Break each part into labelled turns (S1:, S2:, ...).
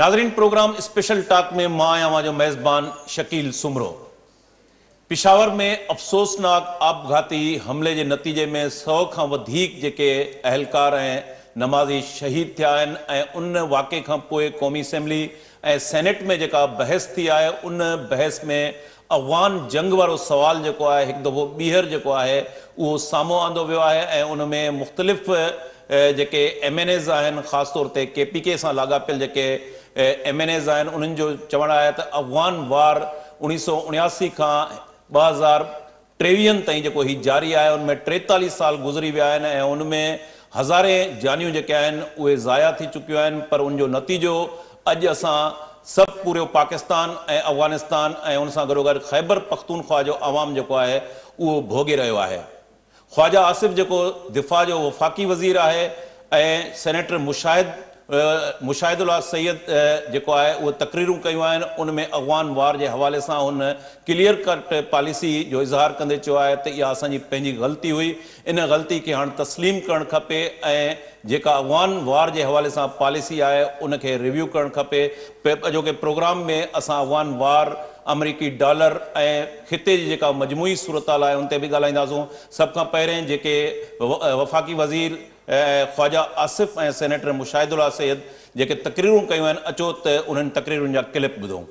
S1: नाज़रीन, programme special talk में मां आहियां जो मेज़बान शकील सुमरो। पिशावर में अफ़सोसनाक आपघाती हमले के नतीजे में 100 खां वधीक जेके अहलकार ऐं नमाज़ी शहीद थिया आहिनि ऐं उन वाक़े खां पोइ क़ौमी असेंबली ऐं सेनेट में जेका बहस थी आहे उन बहस में अफ़गान जंग वारो सवाल जेको आहे हिकु दफ़ो ॿीहर जेको आहे उहो साम्हूं आंदो वियो आहे ऐं उन में मुख़्तलिफ़ जेके MNAs आहिनि, ख़ासि तौर ते KPK सां लाॻापियल जेके MNAs आहिनि उन्हनि जो चवणु आहे त अफ़गान वार 1979 खां 2023 ताईं जेको हीउ जारी आहे उन में 43 साल गुज़री विया आहिनि ऐं उन में हज़ारे जानियूं जेके आहिनि उहे ज़ाया थी चुकियूं आहिनि। पर उन जो नतीजो अॼु असां सभु पूरे पाकिस्तान ऐं अफ़गानिस्तान ऐं उन सां गॾोगॾु ख़ैबर पख्तूनख्वा जो अवाम जेको आहे उहो भोॻे रहियो आहे। ख्वाजा आसिफ जेको दिफ़ा जो वफ़ाक़ी वज़ीर आहे ऐं सेनेटर मुशाहिदुल्लाह सैयद जेको आहे उहे तक़रीरूं कयूं आहिनि उन में अफ़गान वार जे हवाले सां हुन क्लियर कट पॉलिसी जो इज़हार कंदे चयो आहे त इहा असांजी पंहिंजी ग़लती हुई, इन ग़लती खे हाणे तस्लीम करणु खपे ऐं जेका अफ़गान वार जे हवाले सां पॉलिसी आहे उनखे रिव्यू करणु खपे। छोकी प्रोग्राम में असां अफ़गान वार, अमरीकी डॉलर ऐं ख़िते जी जेका मजमूई सूरत आहे उन ते बि ॻाल्हाईंदासूं। सभ खां पहिरें जेके वफ़ाक़ी वज़ीर ख्वाजा आसिफ ऐं सेनेटर मुशाहिदुल्लाह सैयद जेके तक़रीरूं कयूं आहिनि, अचो त उन्हनि तक़रीरुनि जा क्लिप ॿुधूं।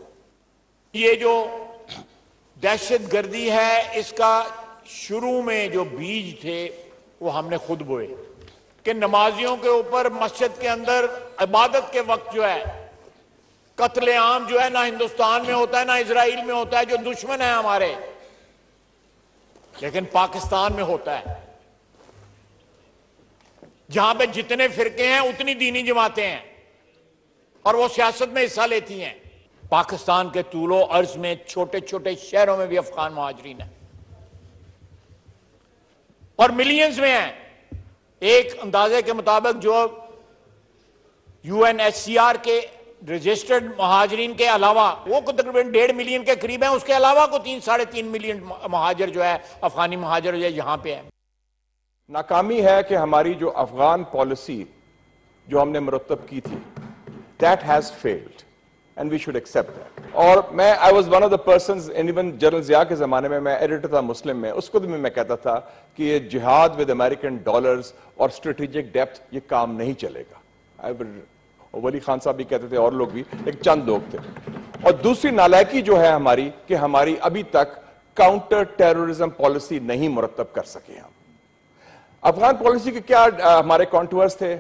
S2: ये जो दहशत गर्दी है इसका शुरू में जो बीज थे वो हमने खुद बोए कि नमाजियों के ऊपर मस्जिद के अंदर इबादत के वक्त जो है कत्ले आम जो है ना हिंदुस्तान में होता है ना इजराइल में होता है, जो दुश्मन है हमारे, लेकिन पाकिस्तान में होता है जहां पे जितने फिरके हैं उतनी दीनी जमातें हैं और वो सियासत में हिस्सा लेती हैं। पाकिस्तान के तूलो अर्ज में छोटे छोटे शहरों में भी अफगान मुहाजिरीन है और मिलियंस में है। एक अंदाजे के मुताबिक जो UNHCR के रजिस्टर्ड महाजरीन के अलावा वो तकरीबन 1.5 मिलियन के करीब है, उसके अलावा को 3-3.5 मिलियन महाजर जो है अफगानी महाजर जो है यहाँ पे है।
S3: नाकामी है कि हमारी जो अफगान पॉलिसी जो हमने मुरतब की थी that has failed and we should accept that। और I was one of the persons, even general Zia के ज़माने में मैं एडिटर था मुस्लिम में, उसको भी मैं कहता था कि ये जिहाद विद अमेरिकन डॉलर्स और स्ट्रेटेजिक डेप्थ ये काम नहीं चलेगा। वली खान साहब भी कहते थे और लोग भी, एक चंद लोग थे। और दूसरी नालायकी जो है हमारी कि हमारी अभी तक काउंटर टेररिज्म पॉलिसी नहीं मुरतब कर सके हम। अफगान पॉलिसी के क्या हमारे कॉन्टूर्स थे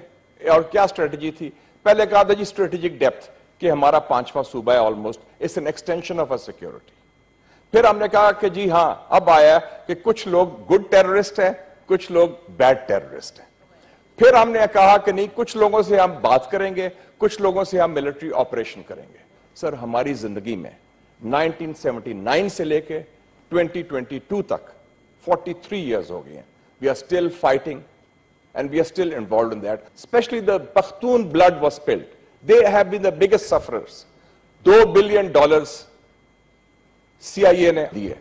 S3: और क्या स्ट्रेटजी थी? पहले कहा था जी स्ट्रेटेजिक डेप्थ कि हमारा 5वां सूबा है almost, it's an extension of a security. फिर हमने कहा कि जी हां अब आया कि कुछ लोग गुड टेररिस्ट हैं, कुछ लोग बैड टेररिस्ट हैं। फिर हमने कहा कि नहीं, कुछ लोगों से हम बात करेंगे, कुछ लोगों से हम मिलिट्री ऑपरेशन करेंगे। सर हमारी जिंदगी में 1979 से लेके 2022 तक 43 years हो गए हैं। We are still fighting and we are still involved in that. Especially the Pakhtun blood was spilled. They have been the biggest sufferers. $2 billion CIA ने दिए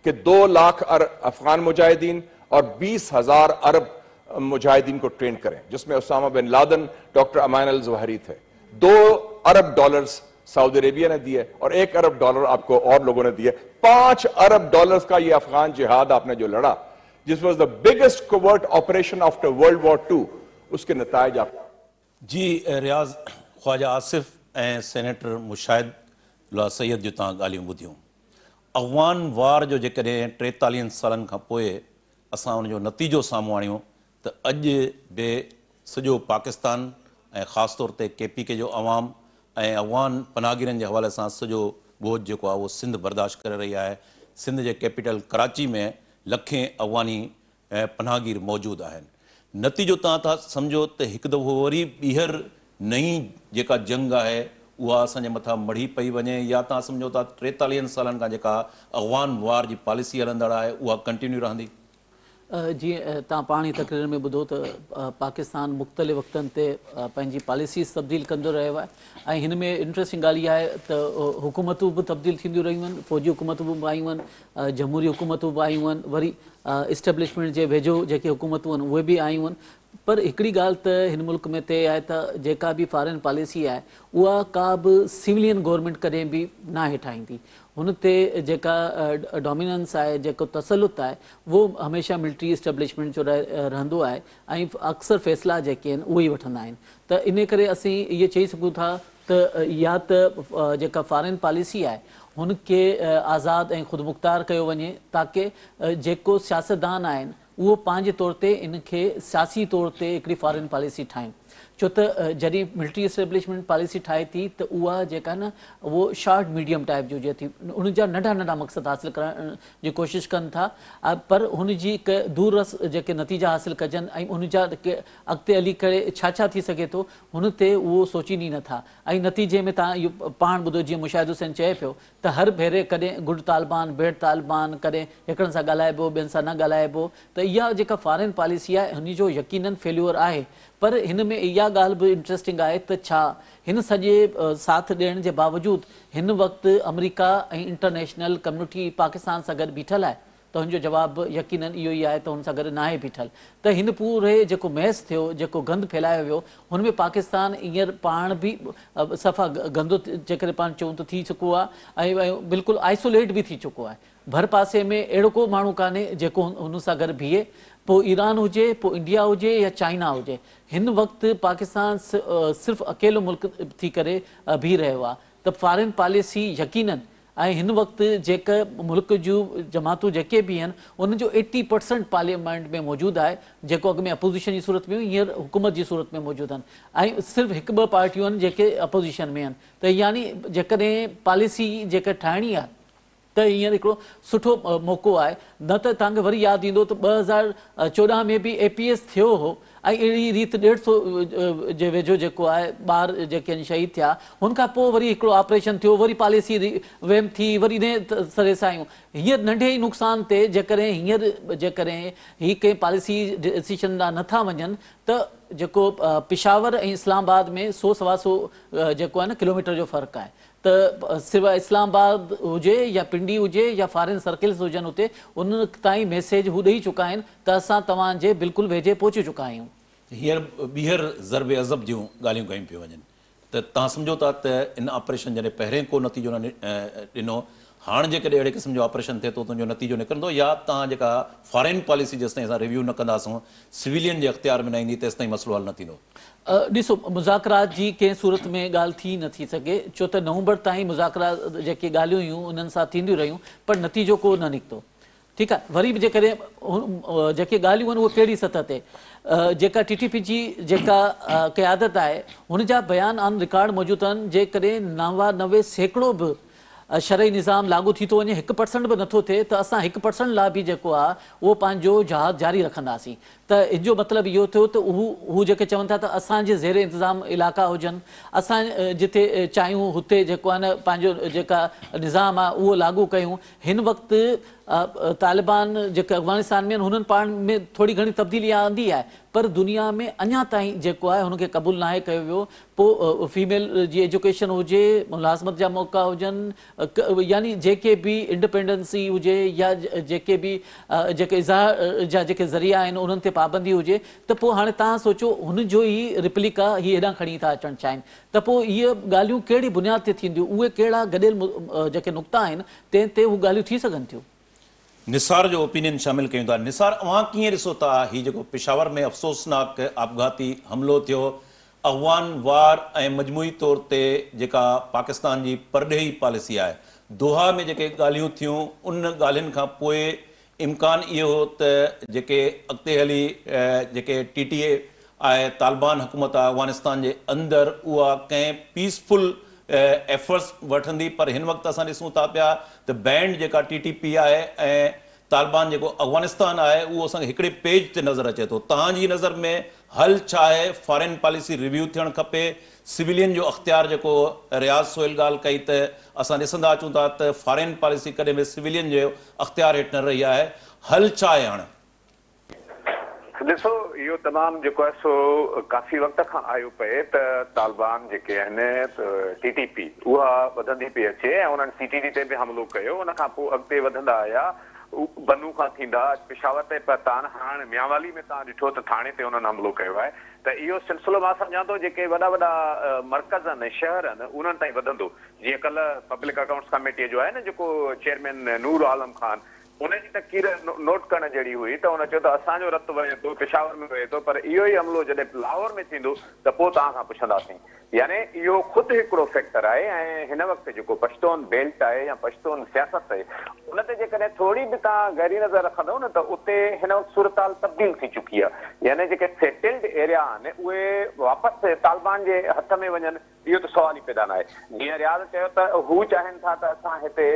S3: कि 2 लाख अफगान मुजाहिदीन और 20,000 अरब मुजाहिदीन को ट्रेन करें, जिसमें उसामा बिन लादेन, डॉक्टर अमान अल ज़वाहिरी थे। $2 अरब सऊदी अरेबिया ने दिए और $1 अरब आपको और लोगों ने दिए। $5 अरब का ये अफगान जिहाद आपने जो लड़ा, This was the biggest covert operation after World War II, उसके नतायज आप
S1: जी रियाज़ ख्वाजा आसिफ ऐं सेनेटर मुशाहिदुल्लाह सैयद जो तव्हां ॻाल्हियूं ॿुधियूं। अफ़गान वार जो जेकॾहिं 43 सालनि खां पोइ असां उन जो नतीजो साम्हूं आणियूं त अॼु बि सॼो पाकिस्तान ऐं ख़ासि तौर ते KPK जो अवाम ऐं अफ़गान पनाहगीरनि जे हवाले सां सॼो बोझ जेको आहे उहो सिंध बर्दाश्त करे रही आहे। सिंध जे कैपिटल कराची में लखें अफ़गानी पनाहगीर मौजूदु आहिनि। नतीजो तव्हां था सम्झो त हिकु दफ़ो वरी ॿीहर नई जेका जंग आहे उहा असांजे मथां मढ़ी पई वञे, या तव्हां सम्झो था 43 सालनि खां जेका अफ़गान वार जी पॉलिसी हलंदड़ आहे उहा कंटिन्यू रहंदी?
S4: जीअं तव्हां पाण ई तक़रीर में ॿुधो त पाकिस्तान मुख़्तलिफ़ वक़्तनि ते पंहिंजी पॉलिसीज़ तब्दील कंदो रहियो आहे ऐं हिन में इंट्रस्टिंग ॻाल्हि इहा आहे त हुकूमतूं बि तब्दील थींदियूं रहियूं आहिनि, फ़ौजी हुकूमतूं बि आयूं आहिनि, जमहूरी हुकूमतूं बि आयूं आहिनि, वरी इस्टेब्लिशमेंट जे वेझो जेके हुकूमतूं आहिनि उहे बि आयूं आहिनि। पर हिकिड़ी ॻाल्हि त हिन मुल्क में ते आहे त जेका बि फॉरेन पॉलिसी आहे उहा का बि सिविलियन गवर्नमेंट कॾहिं बि न आहे ठाहींदी। हुन ते जेका डोमिनेंस आहे, जेको तसलुत आहे, उहो हमेशह मिलिट्री इस्टेब्लिशमेंट जो रहंदो आहे ऐं अक्सर फ़ैसिला जेके आहिनि उहे ई वठंदा आहिनि। त इन करे असीं इहे चई सघूं था त या त जेका फॉरेन पॉलिसी आहे हुनखे आज़ादु ऐं ख़ुदमुख़्तार कयो वञे ताकी जेको सियासतदान आहिनि उहो पंहिंजे तौर ते इनखे सियासी तौर ते हिकिड़ी फॉरेन पॉलिसी ठाहिनि। छो त जॾहिं मिलिट्री इस्टेब्लिशमेंट पॉलिसी ठाहे थी त उहा जेका न उहो शॉर्ट मीडियम टाइप जो हुजे थी, उन जा नंढा नंढा मक़सद हासिलु करण जी कोशिशि कनि था, पर हुनजी हिकु दूररस जेके नतीजा हासिलु कजनि ऐं उन जा अॻिते हली करे छा छा थी सघे थो हुन ते उहो सोचीनि ई नथा। ऐं नतीजे में तव्हां इहो पाण ॿुधो, जीअं मुशाहिद हुसैन चए पियो त हर भेरे कॾहिं गुड तालिबान बेड तालिबान, कॾहिं हिकिड़नि सां ॻाल्हाइबो ॿियनि सां न ॻाल्हाइबो। त इहा जेका फॉरेन पॉलिसी आहे हुन जो यकीनन फेल्यूअर आहे। पर हिन में इहा ॻाल्हि बि इंट्रस्टिंग आहे त छा हिन सॼे साथ ॾियण जे बावजूदि हिन वक़्तु अमेरिका ऐं इंटरनेशनल कम्युनिटी पाकिस्तान सां गॾु बीठल आहे? त हुनजो जवाबु यकीनन इहो ई आहे त हुन सां गॾु न आहे बीठल। त हिन पूरे जेको महस थियो, जेको गंद फैलायो वियो, हुन में पाकिस्तान हींअर पाण बि सफ़ा गंदो जेकॾहिं पाण चऊं त थी चुको आहे ऐं बिल्कुलु आइसोलेट बि थी चुको आहे। भर पासे में अहिड़ो को माण्हू कान्हे जेको हुन सां गॾु बीहे, पोइ ईरान हुजे, पोइ इंडिया हुजे या चाइना हुजे। हिन वक़्तु पाकिस्तान सिर्फ़ु अकेलो मुल्क थी करे बीह रहियो आहे। त फॉरेन पॉलिसी यकीनन ऐं हिन वक़्तु जेका मुल्क जूं जमातूं जेके बि आहिनि उनजो 80% पार्लियामेंट में मौजूदु आहे, जेको अॻु में अपोज़िशन जी सूरत में हींअर हुकूमत जी सूरत में मौजूदु आहिनि, ऐं सिर्फ़ु हिकु ॿ पार्टियूं आहिनि जेके अपोज़िशन में आहिनि। त यानी जेकॾहिं पॉलिसी जेका ठाहिणी आहे त हींअर हिकिड़ो सुठो मौक़ो आहे। न त तव्हांखे वरी यादि ईंदो त 2014 में बि APS थियो हो ऐं अहिड़ी रीति 150 जे वेझो जेको आहे ॿार जेके आहिनि शहीद थिया, हुनखां पोइ वरी हिकिड़ो ऑपरेशन थियो, वरी पॉलिसी वेम थी, वरी इन सरे सां आयूं। हींअर नंढे ई नुक़सान ते जेकॾहिं हीअ कंहिं पॉलिसी डिसीशन ॾांहुं नथा वञनि त जेको पिशावर ऐं इस्लामाबाद में 100-125 जेको आहे न किलोमीटर जो फ़र्क़ु आहे। त सिवाइ इस्लामाबाद हुजे या पिंडी हुजे या फॉरेन सर्किल्स हुजनि, हुते उन ताईं मैसेज हू ॾेई चुका आहिनि त असां तव्हांजे बिल्कुलु वेझे पहुची चुका आहियूं।
S1: हींअर ॿीहर ज़रब अज़ब जूं ॻाल्हियूं कयूं पियूं वञनि त तव्हां सम्झो था त इन ऑपरेशन जॾहिं पहिरें को नतीजो न ॾिनो, हाणे जेकॾहिं अहिड़े क़िस्म जो ऑपरेशन थिए थो त उनजो नतीजो निकिरंदो, या तव्हां जेका फॉरेन पॉलिसी जेसिताईं असां रिव्यू न कंदासूं, सिविलियन जे अख़्तियार में न ईंदी, तेसिताईं मसइलो हल न थींदो?
S4: ॾिसो, मुज़ाकरात जी कंहिं सूरत में ॻाल्हि थी नथी सघे, छो त नवंबर ताईं मुज़ाकरात जेके ॻाल्हियूं हुयूं उन्हनि सां थींदियूं रहियूं, पर नतीजो को न निकितो। ठीकु आहे, वरी बि जेकॾहिं जेके ॻाल्हियूं आहिनि उहे कहिड़ी सतह ते, जेका TTP जी जेका क़यादत आहे हुन जा बयान ऑन रिकॉर्ड मौजूदु आहिनि। जेकॾहिं 99% बि शरई निज़ाम लागू थी थो वञे, 1% बि नथो थिए, त असां 1% लाइ बि जेको आहे उहो पंहिंजो जहाज़ जारी रखंदासीं। त इन जो मतिलबु इहो थियो त हू जेके चवनि था त असांजे ज़ेर इंतज़ाम इलाइक़ा हुजनि, असां जिते चाहियूं हुते जेको आहे न पंहिंजो जेका निज़ाम आहे उहो लागू कयूं। हिन वक़्तु तालिबान जेके अफ़गानिस्तान में आहिनि हुननि पाण में थोरी घणी तब्दीली आंदी आहे, पर दुनिया में अञा ताईं जेको आहे हुनखे क़बूल नाहे कयो वियो। पोइ फीमेल जी एजुकेशन हुजे, मुलाज़मत जा मौक़ा हुजनि, यानी जेके बि इंडिपेंडेंसी हुजे या जेके बि जेके इज़हार जा जेके ज़रिया आहिनि उन्हनि ते पाबंदी हुजे, त पोइ हाणे तव्हां सोचो हुनजो ई रिप्लिका हीअ हेॾां खणी था अचणु चाहिनि, त पोइ इहे ॻाल्हियूं कहिड़ी बुनियाद ते थींदियूं? उहे कहिड़ा गॾियल जेके नुक़्ता आहिनि तंहिं ते उहे ॻाल्हियूं थी सघनि थियूं।
S1: निसार जो ओपिनियन शामिल कयूं था। निसार, अवां कीअं ॾिसो था हीउ जेको पेशावर में अफ़सोसनाक आपघाती हमलो थियो, अफ़गान वार ऐं मजमूई तौर ते जेका पाकिस्तान जी परॾेही पॉलिसी आहे, दोहा में जेके ॻाल्हियूं थियूं, उन ॻाल्हियुनि खां पोइ इम्कान इहो हो त जेके अॻिते हली जेके TTA आहे, तालिबान हुकूमत आहे अफ़गानिस्तान जे अंदरि, उहा कंहिं पीसफुल एफर्ट्स वठंदी। पर हिन वक़्तु असां ॾिसूं था पिया त बैंड जेका TTP आहे ऐं तालिबान जेको अफ़गानिस्तान आहे उहो असांखे हिकिड़े पेज ते नज़र अचे थो। तव्हांजी नज़र में हल छा आहे? फॉरेन पॉलिसी रिव्यू थियणु खपे? सिविलियन जो अख़्तियार जेको रियाज़ सोहेल ॻाल्हि कई त असां ॾिसंदा अचूं था त फॉरेन पॉलिसी कॾहिं बि सिविलियन जो अख़्तियार हेठि न रही आहे, हल छा आहे हाणे?
S5: ॾिसो, इहो तमामु जेको आहे सो काफ़ी वक़्त खां आयो पए त तालिबान जेके आहिनि TTP उहा वधंदी पई अचे ऐं उन्हनि CTD ते बि हमिलो कयो, उन खां पोइ अॻिते वधंदा आया। बनू खां थींदा पेशावर ते तान हाणे मियांवाली में तव्हां ॾिठो त थाणे ते उन्हनि हमलो कयो आहे त इहो सिलसिलो मां सम्झां थो जेके वॾा वॾा मर्कज़ आहिनि शहर आहिनि उन्हनि ताईं वधंदो जीअं कल्ह पब्लिक अकाउंट्स कमेटीअ जो आहे न जेको चेयरमैन नूर आलम खान उनजी तकीर नोट करण जहिड़ी हुई त उन चयो त असांजो रत वहे थो पेशावर में वहे थो पर इहो ई हमलो जॾहिं लाहौर में थींदो त पोइ तव्हां खां पुछंदासीं यानी इहो ख़ुदि हिकिड़ो फैक्टर आहे ऐं हिन वक़्तु जेको पश्तून बेल्ट आहे या पश्तून सियासत आहे उन ते जेकॾहिं थोरी बि तव्हां गहरी नज़र रखंदव न त उते हिन वक़्तु सूरताल तब्दील थी चुकी आहे यानी जेके सेटल्ड एरिया आहिनि उहे वापसि तालिबान जे हथ में वञनि इहो त सुवाल ई पैदा न आहे जीअं रियाज़ चयो त हू चाहिनि था त असां हिते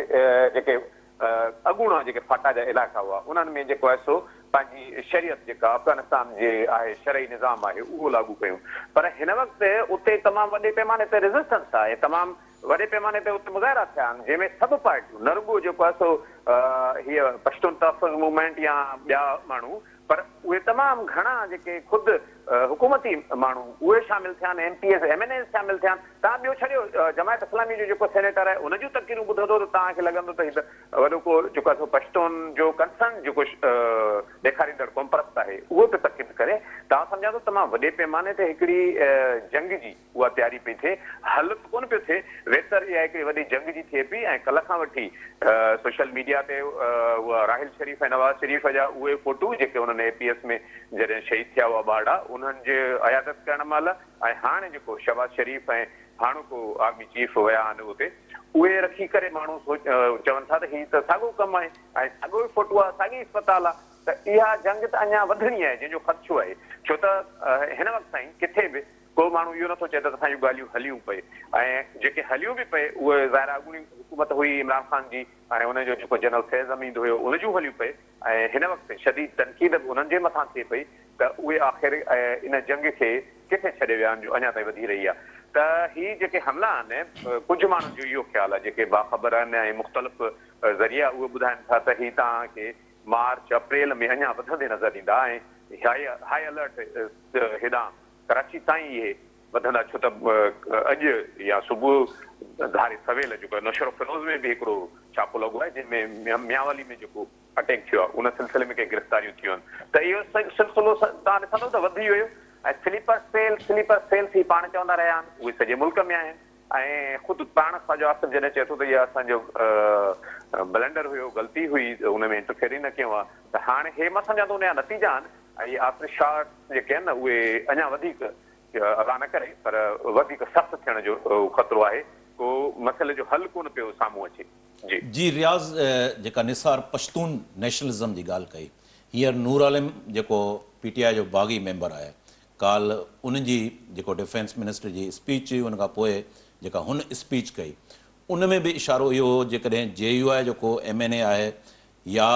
S5: जेके अॻूणा जेके फाटा जा इलाइक़ा हुआ उन्हनि में जेको आहे सो पंहिंजी शरीयत जेका अफ़गानिस्तान जे आहे शरई निज़ाम आहे उहो लागू कयूं पर हिन वक़्तु उते तमामु वॾे पैमाने ते रेज़िस्टेंस आहे तमामु वॾे पैमाने ते उते मुज़ाहिरा थिया आहिनि जंहिंमें सभु पार्टियूं न रुॻो जेको आहे सो हीअ पश्तून तहफ़्फ़ुज़ मूवमेंट या ॿिया माण्हू पर उहे तमामु घणा जेके ख़ुदि हुकूमती माण्हू उहे शामिल थिया आहिनि MPs MNAs शामिल थिया आहिनि तव्हां ॿियो छॾियो जमायत इस्लामी जो जेको सेनेटर आहे उन जूं तक़रीरूं ॿुधंदो त तव्हांखे लॻंदो त हीअ वॾो को जेको आहे पश्तून जो कंसर्न जेको ॾेखारींदड़ कॉम्परस्त आहे उहो बि तक़रीर करे तव्हां सम्झा थो तमामु वॾे पैमाने ते हिकिड़ी जंग जी उहा तयारी पई थिए हल कोन पियो थिए वेतर इहा हिकिड़ी वॾी जंग जी थिए पई ऐं कल्ह खां वठी सोशल मीडिया ते उहा राहिल शरीफ़ ऐं नवाज़ शरीफ़ जा उहे फोटू जेके उन्हनि APS में जॾहिं शहीद थिया हुआ ॿारड़ा उन्हनि जे अयादत करण महिल ऐं हाणे जेको शहबाज़ शरीफ़ ऐं हाणोको आर्मी चीफ विया आहिनि उते उहे रखी करे माण्हू चवनि था त हीअ त साॻियो कमु आहे ऐं साॻियो ई फोटू आहे साॻी अस्पताल आहे त इहा जंग त अञा वधणी आहे जंहिंजो ख़दशो आहे छो त हिन वक़्तु ताईं किथे बि को माण्हू इहो नथो चए त असांजूं ॻाल्हियूं हलियूं पए ऐं जेके हलियूं बि पए उहे ज़ाहिर अॻूणी हुकूमत हुई इमरान ख़ान जी ऐं हुनजो जेको जनरल फैज़ हमीद हुयो उन जूं हलियूं पए ऐं हिन वक़्तु शदीद तनक़ीद बि उन्हनि जे मथां थिए पई त उहे आख़िर इन जंग खे किथे छॾे विया आहिनि जो अञा ताईं वधी रही आहे त हीअ जेके हमला आहिनि कुझु माण्हुनि जो इहो ख़्यालु आहे जेके बाख़बर आहिनि ऐं मुख़्तलिफ़ ज़रिया उहे ॿुधाइनि था त हीअ तव्हांखे मार्च अप्रैल में अञा वधंदे नज़र ईंदा ऐं हाई अलर्ट हेॾां कराची ताईं इहे वधंदा छो त अॼु या सुबुह धारे सवेल जेको नशर फिरोज़ में बि हिकिड़ो छापो लॻो आहे जंहिंमें मियांवाली में जेको अटैक थियो आहे उन सिलसिले में कंहिं गिरफ़्तारियूं थियूं आहिनि त इहो सिलसिलो तव्हां ॾिसंदव त वधी वियो ऐं स्लीपर सेल्स ही पाण चवंदा रहिया आहिनि उहे सॼे मुल्क में आहिनि ऐं ख़ुदि पाण ख्वाजा आसिफ़ जॾहिं चए थो त इहा असांजो ब्लंडर हुयो ग़लती हुई उन में इंटरफेयर ई न कयो आहे त हाणे हे मां सम्झां थो उनजा नतीजा आहिनि ऐं इहे आफ्टर शॉट जेके आहिनि न उहे अञा वधीक अला न करे पर वधीक सख़्तु थियण जो ख़तरो आहे को मसइले जो हल कोन पियो साम्हूं अचे
S1: जी रियाज़ जेका निसार पश्तून नेशनलिज़म जी ॻाल्हि कई हींअर नूर आलिम जेको PTI जो बाग़ी मेंबर आहे काल उनजी जेको डिफेंस मिनिस्टर जी स्पीच हुई उन खां पोइ जेका हुन स्पीच कई उन में बि इशारो इहो हो जेकॾहिं JUI जेको MNA आहे या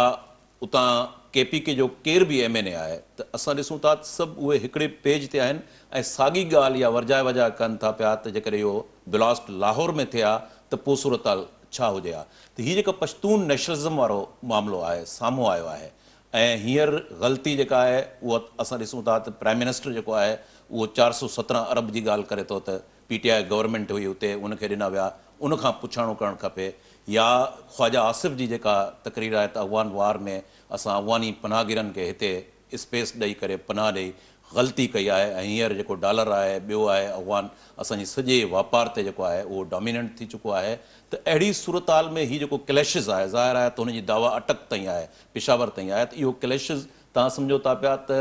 S1: उतां KPK जो केर बि MNA आहे त असां ॾिसूं था सभु उहे हिकिड़े पेज ते आहिनि ऐं साॻी ॻाल्हि या वर्जाए वजाए कनि था पिया त जेकॾहिं इहो ब्लास्ट लाहौर में थिया त पोइ सूरताल छा हुजे हा त हीअ जेका पश्तून नेशनलिज़म वारो मामिलो आहे साम्हूं आयो आहे ऐं हींअर ग़लती जेका आहे उहा असां ॾिसूं था त प्राइम मिनिस्टर जेको आहे उहो 417 अरब जी ॻाल्हि करे थो त PTI गवर्नमेंट हुई उते उनखे ॾिना विया उनखां पुछाणो करणु खपे या ख्वाजा आसिफ़ जी जेका तक़रीर आहे त अफ़गान वार में असां अफ़गानी पनाहगिरनि खे हिते स्पेस ॾेई करे पनाह ॾेई ग़लती कई आहे ऐं हींअर जेको डॉलर आहे ॿियो आहे अफ़गान असांजी सॼे वापार ते जेको आहे उहो डोमिनेंट थी चुको आहे त अहिड़ी सूरताल में हीउ जेको क्लैशिस आहे ज़ाहिर आहे त हुनजी दावा अटक ताईं आहे पेशावर ताईं आहे त इहो क्लैशिस तव्हां सम्झो था पिया त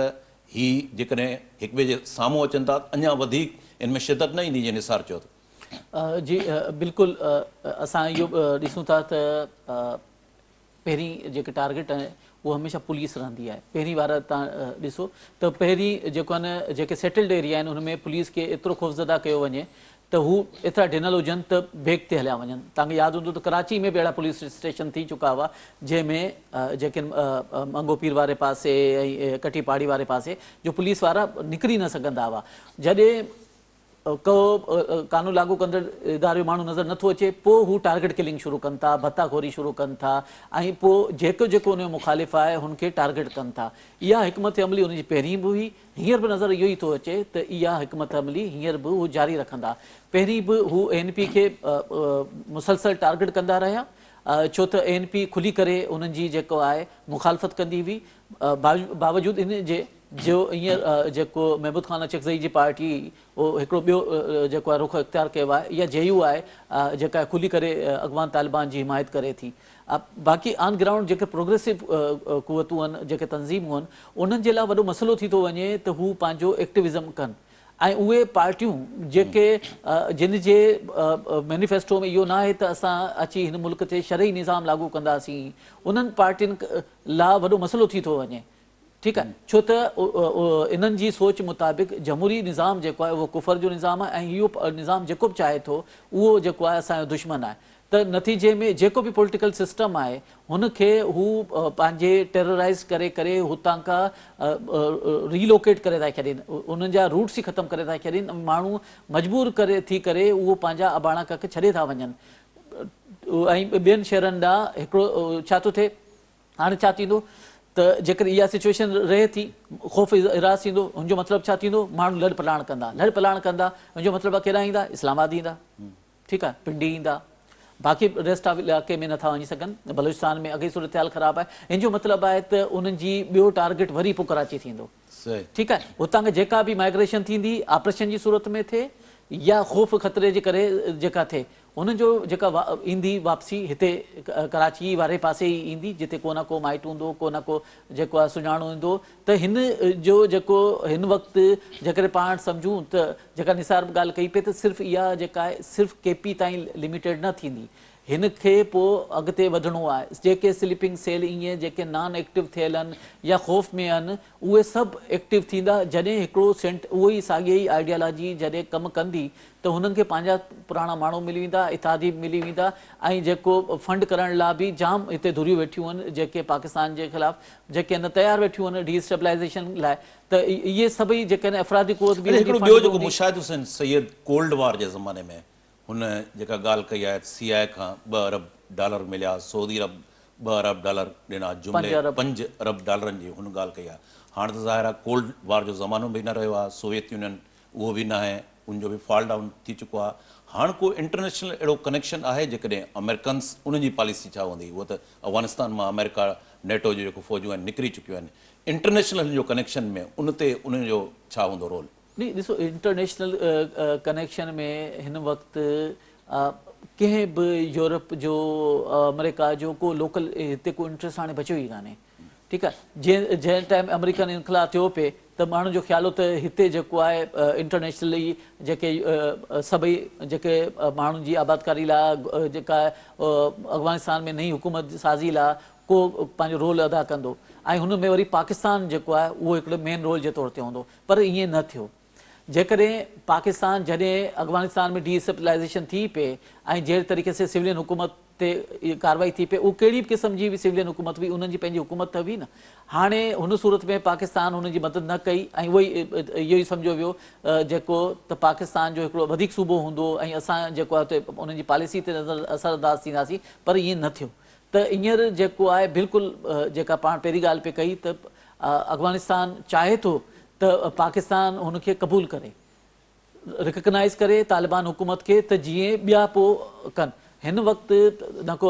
S1: हीउ जेकॾहिं हिक ॿिए जे साम्हूं अचनि था अञा वधीक इन में शिदत न ईंदी जीअं निसार चयो
S4: जी बिल्कुलु असां इहो ॾिसूं था त पहिरीं जेके टारगेट आहे उहो हमेशह पुलिस रहंदी आहे पहिरीं वार तव्हां ॾिसो त पहिरीं जेको आहे न जेके सेटल्ड एरिया आहिनि हुन में पुलिस खे एतिरो ख़ौफ़ज़दा कयो वञे त हू एतिरा ढिनल हुजनि त बेग ते हलिया वञनि तव्हांखे यादि हूंदो त कराची में बि अहिड़ा पुलिस स्टेशन थी चुका हुआ जंहिंमें जेके मंगो पीर वारे पासे ऐं कटी पहाड़ी वारे पासे जो पुलिस वारा निकिरी न सघंदा हुआ जॾहिं को कानून लागू कंदड़ इदारे माण्हू नज़र नथो अचे पोइ हू टारगेट किलिंग शुरू कनि था भत्ताखोरी शुरू कनि था ऐं पोइ जेको जेको हुनजो मुखालिफ़ आहे हुनखे टारगेट कनि था इहा हिकमत अमली हुनजी पहिरीं बि हुई हींअर बि नज़र इहो ई थो अचे त इहा हिकमत अमली हींअर बि हू जारी रखंदा पहिरीं बि हू NP खे मुसलसल टारगेट कंदा रहिया छो त ANP खुली करे उन्हनि जी जेको आहे मुखालफ़त कंदी हुई, बावजूदु इन जे जो हींअर जेको महबूब खान अचकज़ई जी पार्टी उहो हिकिड़ो ॿियो जेको आहे रुख इख़्तियार कयो आहे, इहा JU आहे जेका खुली करे अॻवान तालिबान जी हिमायत करे थी। बाक़ी ऑन ग्राउंड जेके प्रोग्रेसिव क़ुवतूं आहिनि, जेके तंज़ीमूं आहिनि, उन्हनि जे लाइ वॾो मसइलो थी थो वञे त हू पंहिंजो एक्टिविज़म कनि ऐं उहे पार्टियूं जेके जिन जे मैनिफेस्टो में इहो न आहे त असां अची हिन मुल्क ते शरई निज़ाम लागू कंदासीं, उन्हनि पार्टियुनि लाइ वॾो मसइलो थी थो वञे। ठीकु आहे, छो त इन्हनि जी सोच मुताबिक़ जमहूरी निज़ाम जेको आहे उहो कुफर जो निज़ाम आहे ऐं इहो निज़ाम जेको बि चाहे थो उहो जेको आहे असांजो दुश्मन आहे। त नतीजे में जेको बि पॉलिटिकल सिस्टम आहे हुनखे हू पंहिंजे टेरराइज़ करे करे हुतां खां रीलोकेट करे था छॾनि, उन्हनि जा रूट्स ई ख़तमु करे था छॾनि, माण्हू मजबूर करे थी करे उहो पंहिंजा अबाणा कख छॾे था वञनि ऐं ॿियनि शहरनि ॾांहुं हिकिड़ो छा थो थिए। हाणे छा थींदो त जेकर इहा सिचुएशन रहे थी, ख़ौफ़ इरास थींदो, हुनजो मतिलबु छा थींदो, माण्हू लड़ पलाण कंदा, हुनजो मतिलबु आहे कहिड़ा ईंदा, इस्लामाबाद ईंदा, ठीकु आहे, पिंडी ईंदा, बाक़ी रेस्ट ऑफ इलाइक़े में नथा वञी सघनि, बलूचिस्तान में अॻे सूरत हाल ख़राबु आहे। हिन जो मतिलबु आहे त उन्हनि जी ॿियो टारगेट वरी पोइ कराची थींदो, ठीकु आहे। हुतां खां जेका बि माइग्रेशन थींदी ऑपरेशन जी सूरत में थिए या ख़ौफ़ ख़तरे जे करे जेका थिए, उन्हनि जो जेका ईंदी वापसी हिते कराची वारे पासे ई ईंदी, जिते को न को माइट हूंदो, को न को जेको आहे सुञाणो ईंदो। त हिन जो जेको हिन वक़्तु जेकॾहिं पाण सम्झूं त जेका निसार ॻाल्हि कई पई त सिर्फ़ु इहा जेका आहे सिर्फ़ु KP ताईं लिमिटेड न थींदी, हिन खे पोइ अॻिते वधिणो आहे। जेके स्लीपिंग सेल ईअं जेके नॉन एक्टिव थियल आहिनि या ख़ौफ़ में आहिनि, उहे सभु एक्टिव थींदा जॾहिं हिकिड़ो उहो ई साॻिए ई आइडियालॉजी जॾहिं कमु कंदी त हुननि खे पंहिंजा पुराणा माण्हू मिली वेंदा, इतादी मिली वेंदा ऐं जेको फंड करण लाइ बि जाम हिते धुरियूं वेठियूं आहिनि, जेके पाकिस्तान जे ख़िलाफ़ु जेके न तयारु वेठियूं आहिनि डीस्टेबलाइज़ेशन लाइ। त इहे सभई जेके आहिनि अफ़रादी क़ुवत बि
S1: हिकिड़ो ॿियो जेको मुशाहिद हुसैन सैयद कोल्ड वार जे ज़माने में हुन जेका ॻाल्हि कई आहे, CIA खां $2 अरब मिलिया, सऊदी अरब $2 अरब ॾिना, जुमिले $5 अरब जी हुन ॻाल्हि कई आहे। हाणे त ज़ाहिर आहे कोल्ड वार जो ज़मानो बि न रहियो आहे, सोवियत यूनियन उहो बि न आहे, उनजो बि फॉल डाउन थी चुको आहे। हाणे को इंटरनेशनल अहिड़ो कनेक्शन आहे जेकॾहिं अमेरिकन्स उन्हनि जी पॉलिसी छा हूंदी, उहो त अफ़गानिस्तान मां अमेरिका नेटो जो जेको फ़ौजूं आहिनि निकिरी चुकियूं आहिनि, इंटरनेशनल जो कनेक्शन में उन ते उन्हनि जो छा हूंदो रोल?
S4: नहीं, ॾिसो इंटरनेशनल कनेक्शन में हिन वक़्तु कंहिं बि यूरोप जो अमेरिका जो को लोकल हिते को इंट्रस्ट हाणे बचियो ई कान्हे, ठीकु आहे। जंहिं टाइम अमेरिकन इनक़लाब थियो पिए त माण्हुनि जो ख़्याल हो त हिते जेको आहे इंटरनेशनली जेके सभई जेके माण्हुनि जी आबादकारी लाइ जेका अफ़गानिस्तान में नई हुकूमत साज़ी लाइ को पंहिंजो रोल अदा कंदो ऐं हुन में वरी पाकिस्तान जेको आहे उहो हिकिड़ो मेन रोल जे तौर ते हूंदो, पर ईअं न थियो। जेकॾहिं पाकिस्तान जॾहिं अफ़गानिस्तान में डीस्टेबलाइज़ेशन थी पए ऐं जहिड़े तरीक़े से सिविलियन हुकूमत ते कार्रवाई थी पए, उहा कहिड़ी बि क़िस्म जी बि सिविलियन हुकूमत हुई, उन्हनि जी पंहिंजी हुकूमत त हुई न। हाणे हुन सूरत में पाकिस्तान हुनजी मदद न कई ऐं उहो ई इहो ई सम्झो वियो जेको त पाकिस्तान जो हिकिड़ो वधीक सूबो हूंदो ऐं असां जेको आहे उते उन्हनि जी पॉलिसी ते असरअंदाज़ थींदासीं, पर ईअं न थियो। त हींअर जेको आहे बिल्कुलु जेका पाण पहिरीं ॻाल्हि पे कई त अफ़गानिस्तान चाहे थो त पाकिस्तान हुनखे क़बूल करे, रिकग्नाइज़ करे तालिबान हुकूमत खे, त जीअं ॿिया पोइ कनि। हिन वक़्तु न को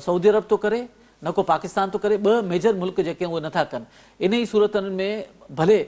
S4: सऊदी अरब थो करे, न को पाकिस्तान थो करे, ॿ मेजर मुल्क जेके उहे नथा कनि। इन ई सूरतनि में भले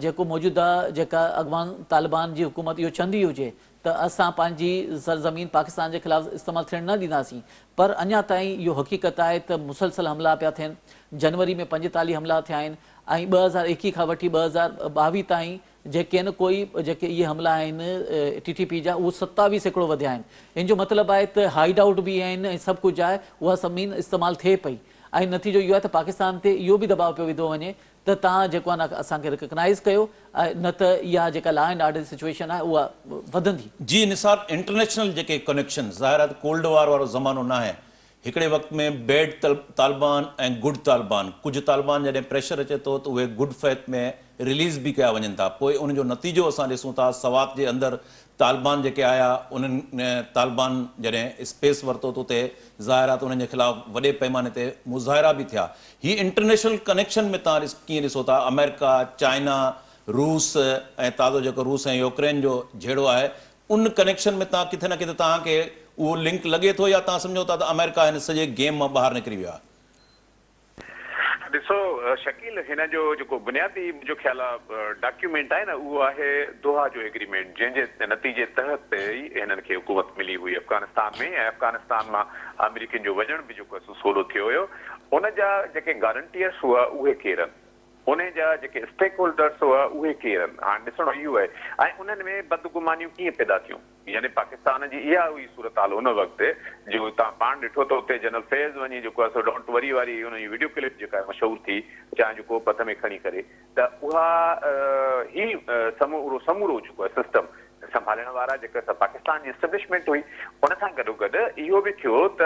S4: जेको मौजूदा जेका अफ़गान तालिबान जी हुकूमत इहो चवंदी हुजे त असां पंहिंजी सरज़मीन पाकिस्तान जे ख़िलाफ़ु इस्तेमालु थियणु न ॾींदासीं, पर अञा ताईं इहो हक़ीक़त आहे त मुसलसल हमला पिया थियनि। जनवरी में 45 हमला थिया आहिनि ऐं 2021 खां वठी 2022 ताईं जेके आहिनि कोई जेके इहे हमला आहिनि TTP जा उहे 27% वधिया आहिनि। हिन जो मतिलबु आहे त हाइड आउट बि आहिनि ऐं सभु कुझु आहे, उहा ज़मीन इस्तेमालु थिए पई ऐं नतीजो इहो आहे त पाकिस्तान ते इहो बि दबाव पियो विधो वञे त तव्हां जेको आहे न असांखे रिकग्नाइज़ कयो, न त इहा जेका लॉ एंड ऑर्डर सिचुएशन आहे उहा वधंदी।
S1: जी निसार, इंटरनेशनल जेके कनेक्शन ज़ाहिर आहे कोल्ड वार वारो ज़मानो न आहे। हिकिड़े वक़्त में बैड तालिबान ऐं गुड तालिबान, कुझु तालिबान जॾहिं प्रेशर अचे थो त उहे गुड फैथ में रिलीज़ बि कया वञनि था, पोइ उनजो नतीजो असां ॾिसूं था। सवात जे अंदरि तालिबान जेके आया, उन्हनि तालिबान जॾहिं स्पेस वरितो त उते ज़ाहिर आहे त उन्हनि जे ख़िलाफ़ु वॾे पैमाने ते मुज़ाहिरा बि थिया। हीअ इंटरनेशनल कनेक्शन में तव्हां कीअं ॾिसो था? अमेरिका, चाइना, रूस ऐं ताज़ो जेको रूस ऐं यूक्रेन जो जहिड़ो आहे, उन कनेक्शन में तव्हां किथे न किथे तव्हांखे उहो लिंक लॻे थो या तव्हां सम्झो था त अमेरिका हिन सॼे गेम मां ॿाहिरि निकिरी वियो आहे?
S5: ॾिसो शकील, हिन जो जेको बुनियादी मुंहिंजो ख़्यालु आहे डॉक्यूमेंट आहे न, उहो आहे दोहा जो एग्रीमेंट, जंहिंजे नतीजे तहत ई हिननि खे हुकूमत मिली हुई अफ़गानिस्तान में, ऐं अफ़गानिस्तान मां अमेरिकन जो वञण बि जेको आहे सवलो थियो हुयो। उन जा जेके गारंटियर्स हुआ उहे केरु आहिनि, उन जा जेके स्टेक होल्डर्स हुआ उहे केरु आहिनि, हाणे ॾिसणो इहो आहे। ऐं उन्हनि में बदगुमानियूं कीअं पैदा थियूं, यानी पाकिस्तान जी इहा हुई सूरत हाल उन वक़्तु जो तव्हां पाण ॾिठो त उते जनरल फैज़ वञी जेको आहे सो डोंट वरी वारी उन जी वीडियो क्लिप जेका आहे मशहूरु थी, चांहि जो कोप हथ में खणी करे, त उहा ही समूरो जेको आहे सिस्टम संभालण वारा जेका पाकिस्तान जी एस्टेब्लिशमेंट हुई, उन सां गॾोगॾु इहो बि थियो त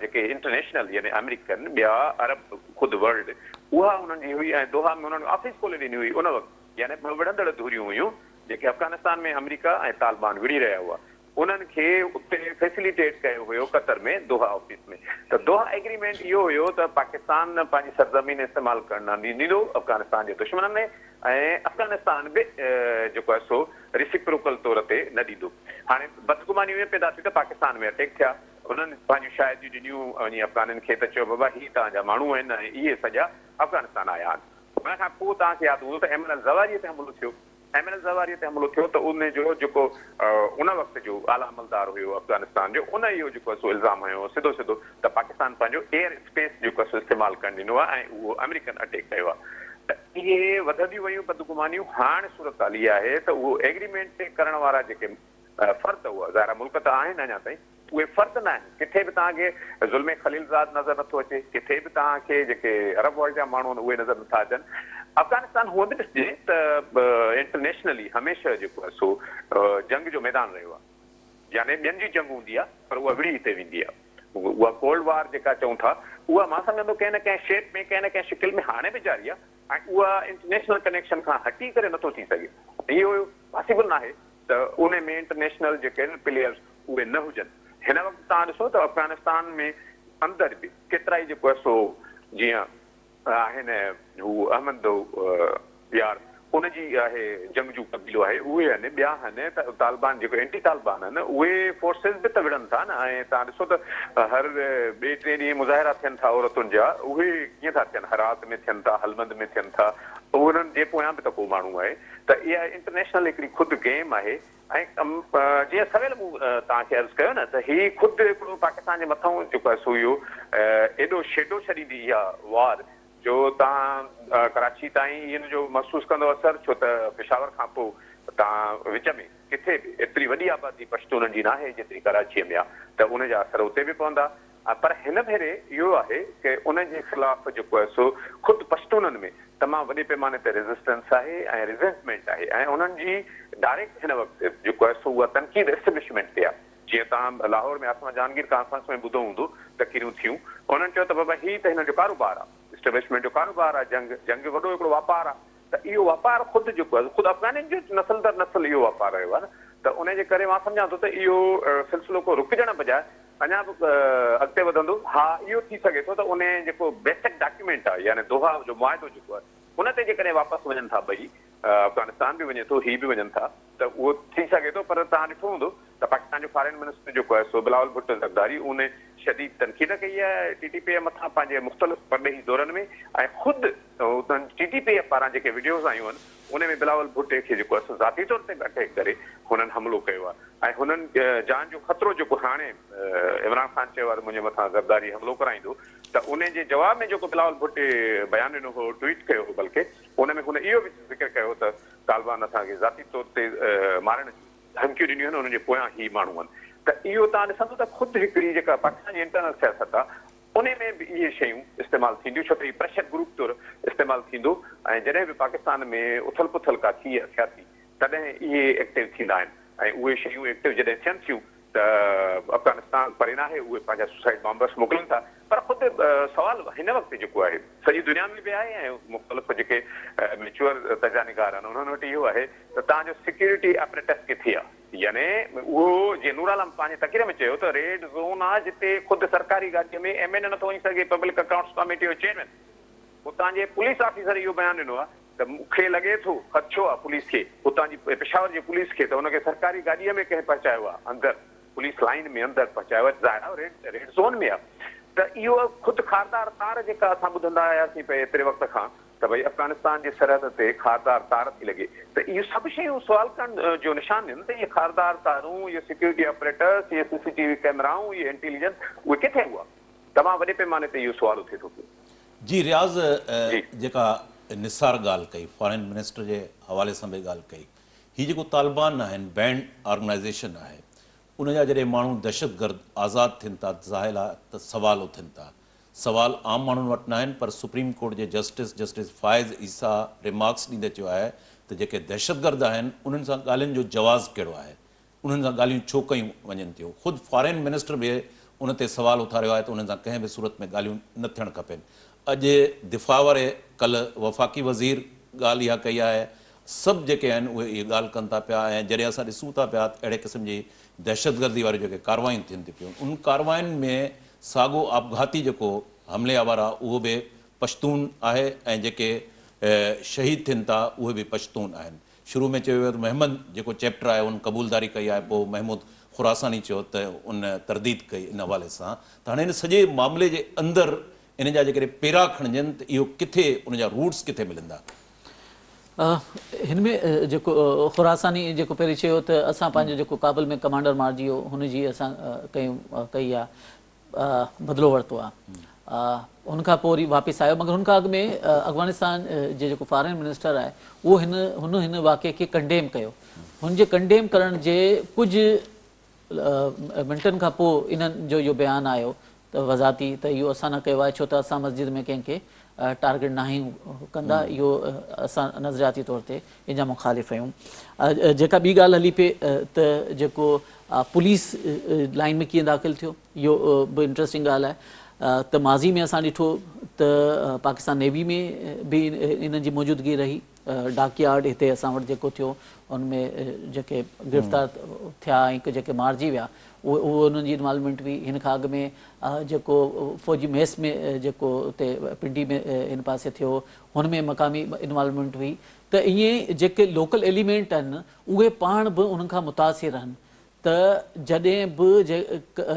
S5: जेके इंटरनेशनल यानी अमेरिकन ॿिया अरब ख़ुदि वर्ल्ड उहा उन्हनि जी हुई, ऐं दोहा में उन्हनि ऑफिस खोले ॾिनी हुई उन वक़्तु, यानी विढ़ंदड़ धुरियूं हुयूं जेके अफ़गानिस्तान में अमेरिका ऐं तालिबान विड़ी रहिया हुआ, उन्हनि खे उते फैसिलिटेट कयो हुयो कतर में दोहा ऑफिस में। त दोहा एग्रीमेंट इहो हुयो त पाकिस्तान पंहिंजी सरज़मीन इस्तेमालु करणु न ॾींदो अफ़गानिस्तान जे दुश्मननि में, ऐं अफ़गानिस्तान बि जेको आहे सो रिसिप्रोकल तौर ते न ॾींदो। हाणे बदगुमानियूं इहे पैदा थी त पाकिस्तान में अटैक थिया, उन्हनि पंहिंजूं शायदि ॾिनियूं वञी अफ़गाननि खे त चयो बाबा ही तव्हांजा माण्हू आहिनि ऐं इहे सॼा अफ़गानिस्तान आया आहिनि। उन खां पोइ तव्हांखे यादि हूंदो त एमएनएल ज़वारीअ ते हमलो थियो, एमएनएल ज़वारीअ ते हमलो थियो त उन जो जेको उन वक़्त जो आला अमलदार हुयो अफ़गानिस्तान जो, उन इहो जेको आहे सो इल्ज़ाम हयो सिधो सिधो त पाकिस्तान पंहिंजो एयर स्पेस जेको आहे सो इस्तेमालु करणु ॾिनो आहे ऐं उहो अमेरिकन अटैक कयो आहे। त इहे वधंदियूं वयूं बदगुमानियूं। हाणे सूरत हाल इहा आहे त उहो एग्रीमेंट ते करण वारा जेके फ़र्द हुआ, ज़ाहिर मुल्क त आहिनि अञा ताईं, उहे फ़र्द न आहिनि। किथे बि तव्हांखे ज़ुल्म ख़लीलज़ाद नज़र नथो अचे, किथे बि तव्हांखे जेके अरब वर्ल्ड जा माण्हू आहिनि उहे नज़र नथा अचनि। अफ़गानिस्तान हूअं बि ॾिसिजे त इंटरनेशनली हमेशह जेको आहे सो जंग जो मैदान रहियो आहे, यानी ॿियनि जी जंग हूंदी आहे पर उहा विड़ी हिते वेंदी आहे। उहा कोल्ड वार जेका चऊं था उहा मां सम्झंदो कंहिं न कंहिं शेप में कंहिं न कंहिं शिकिल में हाणे बि जारी आहे, ऐं उहा इंटरनेशनल कनेक्शन खां हटी करे नथो थी सघे। इहो पॉसिबल न आहे त उन में इंटरनेशनल जेके प्लेयर्स उहे न हुजनि। हिन वक़्तु तव्हां ॾिसो त अफ़गानिस्तान में अंदरि बि केतिरा ई जेको आहे सो जीअं आहिनि हू अहमद यार उनजी आहे जंगजू कबीलो आहे, उहे आहिनि ॿिया आहिनि त तालिबान जेको एंटी तालिबान आहिनि उहे फोर्सिस बि त विढ़नि था न। ऐं तव्हां ॾिसो त हर ॿिए टे ॾींहं मुज़ाहिरा थियनि था औरतुनि जा, उहे कीअं था थियनि, हरात में थियनि था, हलमंद में थियनि था, उन्हनि जे पोयां बि त को माण्हू आहे। त इहा इंटरनेशनल हिकिड़ी ख़ुदि गेम आहे। ऐं जीअं सवेल मूं तव्हांखे अर्ज़ु कयो न त हीअ ख़ुदि हिकिड़ो पाकिस्तान जे मथां जेको आहे सो इहो एॾो छेॾो छॾींदी इहा वार जो तव्हां कराची ताईं इन जो महसूसु कंदो असरु, छो त पेशावर खां पोइ तव्हां विच में किथे बि एतिरी वॾी आबादी पश्तूननि जी न आहे जेतिरी कराचीअ में आहे, त उन जा असर उते बि पवंदा। पर हिन भेरे इहो आहे की उन जे ख़िलाफ़ जेको आहे सो ख़ुदि पश्तूननि में तमामु वॾे पैमाने ते रेज़िस्टेंस आहे ऐं रिज़ेंटमेंट आहे, ऐं उन्हनि जी डायरेक्ट हिन वक़्तु जेको आहे सो उहा तनक़ीद एस्टेब्लिशमेंट ते आहे। जीअं तव्हां लाहौर में आसमा जहांगीर कॉन्फ्रेंस में ॿुधो हूंदो तक़रीरूं थियूं, उन्हनि चयो त बाबा हीअ त हिन जो कारोबार आहे, एस्टेब्लिशमेंट जो कारोबार आहे, जंग वॾो हिकिड़ो वापारु आहे। त इहो वापारु ख़ुदि जेको आहे ख़ुदि अफ़गाननि जो नसल दर नसल इहो वापारु रहियो आहे न। त उनजे करे मां सम्झां थो त इहो सिलसिलो को रुकजण बजाए अञा बि अॻिते वधंदो। हा, इहो थी सघे थो त उन जेको बेसिक डॉक्यूमेंट आहे यानी दोहा जो मुआइदो जेको आहे उन ते जेकॾहिं वापसि वञनि था ॿई, अफ़गानिस्तान बि वञे थो, हीअ बि वञनि था, त उहो थी सघे थो। पर तव्हां ॾिठो हूंदो त पाकिस्तान जो फॉरेन मिनिस्टर जेको आहे सो बिलावल भुट्टो ज़रदारी उन शदीद तनक़ीद कई आहे TTP जे मथां पंहिंजे मुख़्तलिफ़ परॾेही दौरनि में, ऐं ख़ुदि TTP पारां जेके वीडियोज़ आयूं आहिनि उन में बिलावल भुट्टे खे जेको आहे ज़ाती तौर ते अटैक करे हुननि हमलो कयो आहे। ऐं हुननि जान जो ख़तरो जेको हाणे इमरान ख़ान चयो आहे मुंहिंजे मथां ज़रदारी हमलो कराईंदो, त उन जे जवाब में जेको बिलावल भुट्टे बयानु ॾिनो हो, ट्वीट कयो हो, बल्कि उन में हुन इहो बि ज़िक्र कयो त तालिबान असांखे ज़ाती तौर ते मारण जी धमकियूं ॾिनियूं आहिनि, उन्हनि जे पोयां ई माण्हू आहिनि। त इहो तव्हां ॾिसंदो त ख़ुदि हिकिड़ी जेका पाकिस्तान जी इंटरनल सियासत आहे उन में बि इहे शयूं इस्तेमालु थींदियूं, छो त हीउ प्रेशर ग्रुप तौरु इस्तेमालु थींदो। ऐं जॾहिं बि पाकिस्तान में उथल पुथल का थिए थियासी तॾहिं इहे एक्टिव थींदा आहिनि, ऐं उहे शयूं एक्टिव जॾहिं थियनि थियूं त अफ़गानिस्तान परे न आहे, उहे पंहिंजा सुसाइड बॉम्बर्स मोकिलनि था। पर ख़ुदि सवाल हिन वक़्तु जेको आहे सॼी दुनिया में बि आहे ऐं मुख़्तलिफ़ जेके मैच्योर तजानिगार आहिनि उन्हनि वटि इहो आहे त तव्हांजो सिक्योरिटी एपरेटस किथे आहे, यानी उहो जीअं नूर आलम पंहिंजे तक़रीर में चयो त रेड ज़ोन आहे जिते ख़ुदि सरकारी गाॾीअ में MNA नथो वञी सघे, पब्लिक अकाउंट्स कमेटी जो चेयरमैन। हुतां जे पुलिस ऑफिसर इहो बयानु ॾिनो आहे त मूंखे लॻे थो ख़दशो आहे पुलिस खे, हुतां जी पेशावर जी पुलिस खे, त हुनखे सरकारी गाॾीअ में कंहिं पहुचायो आहे अंदरि, पुलिस लाइन में अंदरि पहुचायो आहे, ज़ाहिर आहे रेड ज़ोन में आहे। त इहो ख़ुदि खारदार तार जेका असां ॿुधंदा आयासीं पए एतिरे वक़्त खां त भई अफ़गानिस्तान जी सरहद ते खारदार तार थी लॻे, त इहे सभु शयूं सुवाल करण जो निशान आहिनि त इहे खारदार तारूं, इहे सिक्योरिटी ऑपरेटर्स, इहे CCTV कैमराऊं, इहे इंटेलिजेंस, उहे किथे हुआ? तमामु वॾे पैमाने ते इहो सुवाल थिए थो पियो।
S1: जी रियाज़, जेका निसार ॻाल्हि कई, फॉरेन मिनिस्टर जे हवाले सां बि ॻाल्हि कई, हीउ जेको तालिबान आहिनि, बैंड ऑर्गेनाइज़ेशन आहे, उन जा जॾहिं माण्हू दहशतगर्द आज़ादु थियनि था, ज़ाहिर आहे त सवाल उथनि था। सवाल आम माण्हुनि वटि न आहिनि, पर सुप्रीम कोर्ट जे जस्टिस फ़ाइज़ ईसा रिमार्क्स ॾींदे चयो आहे त जेके दहशतगर्द आहिनि उन्हनि सां ॻाल्हियुनि जो जवाज़ कहिड़ो आहे, उन्हनि सां ॻाल्हियूं छो कयूं वञनि थियूं। ख़ुदि फॉरेन मिनिस्टर बि उन ते सवाल उथारियो आहे त उन्हनि सां कंहिं बि सूरत में ॻाल्हियूं न थियणु खपनि। अॼु दिफ़ा वारे कल्ह वफ़ाक़ी वज़ीर ॻाल्हि इहा कई आहे, सभु जेके आहिनि उहे इहे ॻाल्हि कनि था पिया। ऐं जॾहिं असां ॾिसूं था पिया अहिड़े क़िस्म जी दहशतगर्दी वारियूं जेके कारवायूं थियनि थी पियूं, उन कारवायुनि में साॻियो आपघाती जेको हमले आवार आहे उहो बि पश्तून आहे, ऐं जेके शहीद थियनि था उहे बि पश्तून आहिनि। शुरू में चयो वियो त महमद जेको चैप्टर आहे उन क़बूलदारी कई आहे, पोइ महमूद खुरासानी चयो त उन तरदीद कई इन हवाले सां। त हाणे इन सॼे मामले जे अंदरि इन जा जेकॾहिं पेरा खणजनि त इहो किथे, उन जा रूट्स किथे मिलंदा?
S4: हिन में जेको खुरासानी जेको पहिरीं चयो त असां पंहिंजो जेको काबुल में कमांडर मारिजी वियो हुनजी असां कई आहे, बदिलो वरितो आहे। उनखां पोइ वरी वापसि आयो, मगर हुनखां अॻु में अफ़गानिस्तान जे जेको फॉरेन मिनिस्टर आहे उहो हिन वाक़े खे कंडेम कयो। हुनजे कंडेम करण जे कुझु मिंटनि खां पोइ इन्हनि जो इहो बयानु आयो त वज़ाती त इहो असां न कयो आहे, छो त असां मस्जिद में कंहिंखे टारगेट न आहियूं कंदा, इहो असां नज़रियाती तौर ते इन जा मुखालिफ़ आहियूं। जेका ॿी ॻाल्हि हली पई त जेको पुलिस लाइन में कीअं दाख़िल थियो, इहो बि इंट्रस्टिंग ॻाल्हि आहे। त माज़ी में असां ॾिठो त पाकिस्तान नेवी में बि इन्हनि जी मौजूदगी रही। डाकयार्ड हिते असां वटि जेको थियो उनमें जेके गिरफ़्तार थिया ऐं जेके मारिजी विया उहो उन्हनि जी इन्वॉल्वमेंट हुई। हिन खां अॻु में जेको फ़ौजी मेस में जेको उते पिंडी में हिन पासे थियो हुन में मक़ामी इन्वॉल्वमेंट हुई। त ईअं जेके लोकल एलिमेंट आहिनि उहे पाण बि उन्हनि खां मुतासिर आहिनि। त जॾहिं बि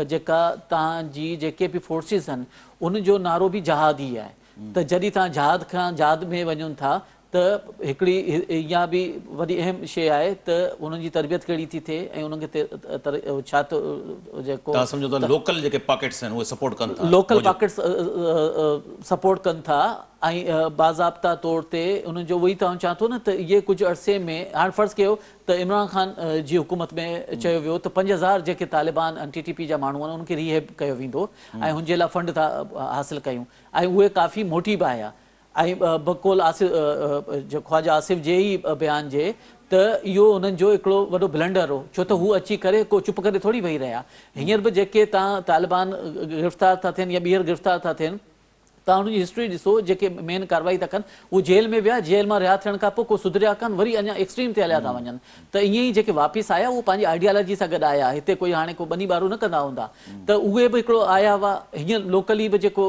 S4: जेका तव्हांजी जेके बि फोर्सिस आहिनि उनजो नारो बि जहादी आहे, त जॾहिं तव्हां जहाद खां जहाद में वञो था त हिकिड़ी इहा बि वॾी अहम शइ आहे त उन्हनि जी तरबियत कहिड़ी थी थिए ऐं उन्हनि खे छा थो जेको
S1: तव्हां सम्झो था लोकल जेके पॉकेट्स आहिनि उहे सपोर्ट कनि था,
S4: लोकल पॉकेट्स सपोर्ट कनि था। ऐं बाज़ाब्ता तौर ते उन्हनि जो उहो ई तव्हां चवां थो न त इहे कुझु अरसे में हाणे फ़र्ज़ु कयो त इमरान ख़ान जी हुकूमत में चयो वियो त 5000 जेके तालिबान TTP जा माण्हू आहिनि उनखे रिहेब कयो वेंदो ऐं हुनजे लाइ फंड था हासिलु कयूं, ऐं उहे काफ़ी मोटी बि आया। ऐं बक़ौल जो ख्वाजा आसिफ़ जे ई बयान जे त इहो उन्हनि जो हिकिड़ो वॾो ब्लंडर हो, छो त हू अची करे को चुप करे थोरी वेही रहिया। हींअर बि जेके तव्हां तालिबान गिरफ़्तार था थियनि या ॿीहर गिरफ़्तार था थियनि, तव्हां हुनजी हिस्ट्री ॾिसो, जेके मेन कार्रवाई था कनि उहे जेल में विया, जेल मां रिहा थियण खां पोइ को सुधरिया कान, वरी अञा एक्सट्रीम ते हलिया था वञनि। त ईअं ई जेके वापसि आया उहे पंहिंजी आइडियालॉजी सां गॾु आया, हिते कोई हाणे को बनी बारू न कंदा हूंदा, त उहे बि हिकिड़ो आया हुआ। हीअं लोकली बि जेको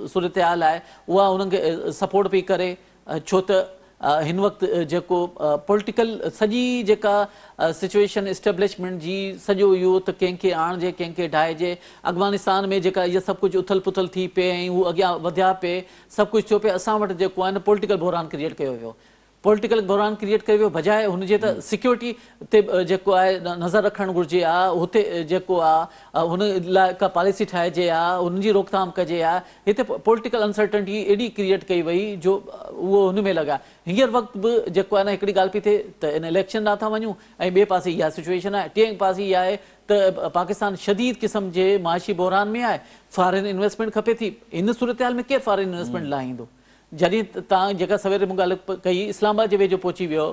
S4: सूरत हाल आहे उहा उन्हनि खे सपोर्ट पई करे, छो त हिन वक़्तु जेको पॉलिटिकल सॼी जेका सिचुएशन इस्टेब्लिशमेंट जी सॼो इहो त कंहिंखे आणिजे कंहिंखे ढाइजे, अफ़गानिस्तान में जेका इहा सभु कुझु उथल पुथल थी पए ऐं हू अॻियां वधिया पिए, सभु कुझु थियो पिए, असां वटि जेको आहे न पॉलिटिकल बहरान क्रिएट कयो वियो। पॉलिटिकल बहरान क्रिएट कयो वियो, बजाए हुनजे त सिक्योरिटी ते जेको आहे नज़र रखणु घुरिजे आहे, हुते जेको आहे हुन लाइ का पॉलिसी ठाहिजे आहे, हुनजी रोकथाम कजे आहे। हिते पॉलिटिकल अनसर्टनिटी एॾी क्रिएट कई वई जो उहो हुन में लॻा। हींअर वक़्तु बि जेको आहे न हिकिड़ी ॻाल्हि पई थिए त इन इलेक्शन ॾांहुं था वञूं ऐं ॿिए पासे इहा सिचुएशन आहे, टे पासे इहा आहे त पाकिस्तान शदीद क़िस्म जे माशी बहरान में आहे, फॉरेन इन्वेस्टमेंट खपे थी। इन सूरत हाल में केरु फॉरेन इन्वेस्टमेंट लाइ ईंदो? जॾहिं तव्हां जेका सवेरे मूं ॻाल्हि कई इस्लामाबाद जे वेझो पहुची वियो,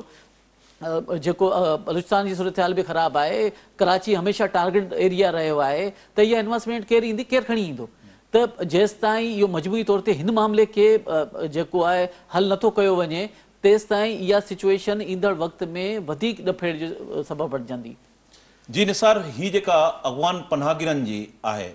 S4: जेको बलूचिस्तान जी सूरत हाल बि ख़राबु आहे, कराची हमेशह टारगेट एरिया रहियो आहे, त इहा इन्वेस्टमेंट केरु ईंदी, केरु खणी ईंदो? त जेसि ताईं इहो मजबूरी तौर ते हिन मामले खे जेको आहे हल नथो कयो वञे, तेसि ताईं इहा सिचुएशन ईंदड़ वक़्त में वधीक ॾफेड़ जो सबबु बणिजंदी।
S1: जी निसार, ही जेका अफ़गान पनाहगीरनि जी आहे,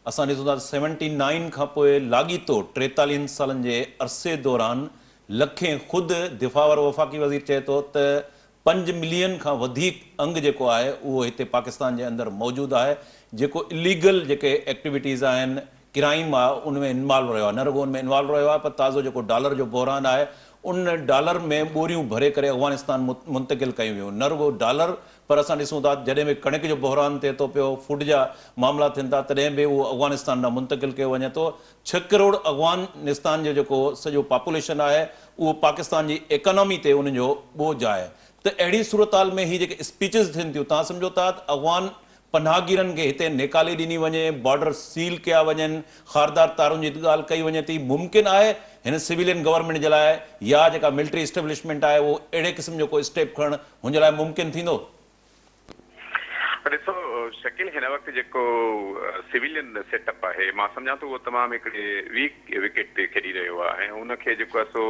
S1: असां ॾिसूं था 79 खां पोइ लाॻीतो 43 सालनि जे अरसे दौरान लखें ख़ुदि दिफ़ा वारो वफ़ाक़ी वज़ीर चए थो त 5 मिलियन खां वधीक अंग जेको आहे उहो हिते पाकिस्तान जे अंदरि मौजूदु आहे, जेको इलीगल जेके एक्टिविटीज़ आहिनि, क्राइम आहे, उन में इन्वॉल्व रहियो आहे। न रुॻो उन में इन्वॉल्व रहियो आहे, पर ताज़ो जेको डॉलर जो बहरान आहे उन डॉलर में ॿोरियूं भरे करे अफ़गानिस्तान मुंतक़िल कयूं वियूं। न रुॻो डॉलर, पर असां ॾिसूं था जॾहिं बि कणिक जो बहरान थिए थो पियो, फूड जा मामला थियनि था, तॾहिं बि उहो अफ़गानिस्तान ॾांहुं मुंतक़िल कयो वञे थो। 6 करोड़ अफ़गानिस्तान जो जेको सॼो पॉपुलेशन आहे उहो पाकिस्तान जी इकोनॉमी ते उनजो बोझ आहे। त अहिड़ी सूरत हाल में ही जेके स्पीचिस थियनि थियूं, तव्हां सम्झो था अफ़गान पनाहगीरनि खे हिते निकाले ॾिनी वञे, बॉर्डर सील कया वञनि, खारदार तारुनि जी ॻाल्हि कई वञे थी, मुमकिन आहे हिन सिविलियन गवर्नमेंट जे लाइ या जेका मिलिट्री इस्टेब्लिशमेंट आहे उहो अहिड़े क़िस्म जो कोई स्टेप खणणु हुन जे लाइ मुमकिन थींदो?
S5: ॾिसो शकील, हिन वक़्तु जेको सिविलियन सेटअप आहे मां सम्झां थो उहो तमामु हिकिड़े वीक विकेट ते खेॾी रहियो आहे ऐं उनखे जेको आहे सो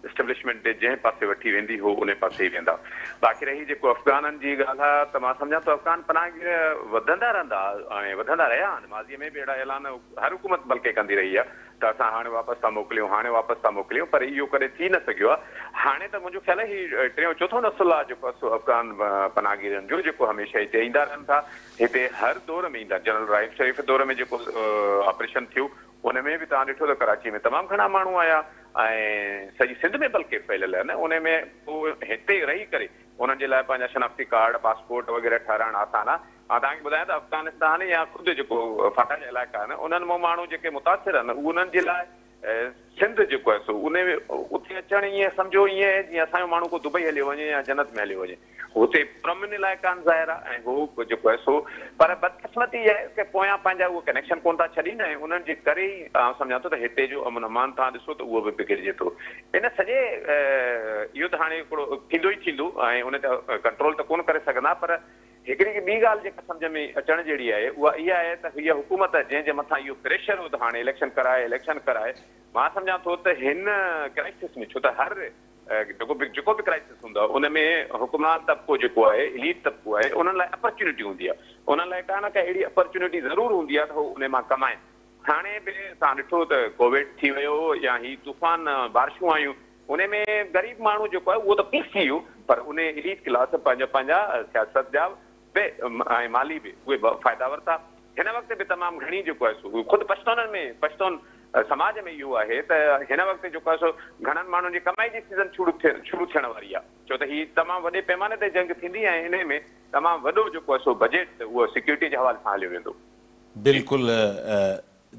S5: इस्टेब्लिशमेंट जंहिं पासे वठी वेंदी हो उन पासे ई वेंदा। बाक़ी रही जेको अफ़गाननि जी ॻाल्हि आहे त मां सम्झां थो अफ़गान पनाहगीर वधंदा रहंदा ऐं वधंदा रहिया आहिनि। माज़ीअ में बि अहिड़ा ऐलान हर हुकूमत बल्कि कंदी रही आहे त असां हाणे वापसि था मोकिलियूं, हाणे वापसि था मोकिलियूं, पर इहो कॾहिं थी न सघियो आहे। हाणे त मुंहिंजो ख़्यालु आहे ही टियों चोथों नसुल आहे जेको आहे सो अफ़गान पनाहगीरनि जो, जेको हमेशह हिते ईंदा रहनि था, हिते हर दौर में ईंदा। जनरल राहिब शरीफ़ दौर में जेको ऑपरेशन थियो उन में बि तव्हां ॾिठो त कराची में तमामु घणा माण्हू आया ऐं सॼी सिंध में बल्कि फैलियल आहिनि। उन में पोइ हिते रही करे उन्हनि जे लाइ पंहिंजा शनाख़्ती कार्ड, पासपोर्ट वग़ैरह ठाहिराइण आसान आहे। मां तव्हांखे ॿुधायां त अफ़गानिस्तान या ख़ुदि जेको फाटा जा इलाइक़ा आहिनि उन्हनि मां माण्हू जेके मुतासिर आहिनि उन्हनि जे लाइ सिंध जेको आहे सो उन उते अचणु ईअं सम्झो ईअं जीअं असांजो माण्हू को दुबई हलियो वञे या जन्नत में हलियो वञे। हुते प्रमिन इलाइक़ा आहिनि ज़ाहिर आहे ऐं हू जेको आहे सो, पर बदकिस्मती आहे की पोयां पंहिंजा उहो कनेक्शन कोन था छॾीनि ऐं उन्हनि जे करे ई सम्झां थो त हिते जो अमन अमान तव्हां ॾिसो त उहो बि बिगड़िजे थो। इन सॼे इहो त हाणे हिकिड़ो थींदो ई थींदो ऐं उन ते कंट्रोल त कोन करे सघंदा, पर हिकिड़ी ॿी ॻाल्हि जेका सम्झ में अचण जहिड़ी आहे उहा इहा आहे त हीअ हुकूमत जंहिंजे मथां इहो प्रेशर हो त हाणे इलेक्शन कराए मां सम्झां थो त हिन क्राइसिस में, छो त हर जेको बि क्राइसिस हूंदो आहे उन में हुकुमरान तबिको जेको आहे, एलीट तबिको आहे, उन्हनि लाइ अपॉर्चुनिटी हूंदी आहे, उन्हनि लाइ का न का अहिड़ी अपॉर्चुनिटी ज़रूरु हूंदी आहे त हू उन मां कमाइनि। हाणे बि तव्हां ॾिठो त कोविड थी वियो या ही तूफ़ान बारिशूं आयूं, उन में ग़रीब माण्हू जेको आहे उहो त पीस थी वियो, पर उन एलीट क्लास पंहिंजा सियासत जा बि ऐं माली बि उहे फ़ाइदा वरिता। हिन वक़्तु बि तमामु घणी जेको आहे सो ख़ुदि पश्तून समाज में इहो आहे त हिन वक़्तु जेको आहे सो घणनि माण्हुनि जी कमाई जी सीज़न शुरू थियण वारी आहे, छो त हीअ तमामु वॾे पैमाने ते जंग थींदी ऐं हिन में तमामु वॾो जेको आहे सो बजट उहो सिक्योरिटी जे हवाले सां हलियो वेंदो।
S1: बिल्कुलु,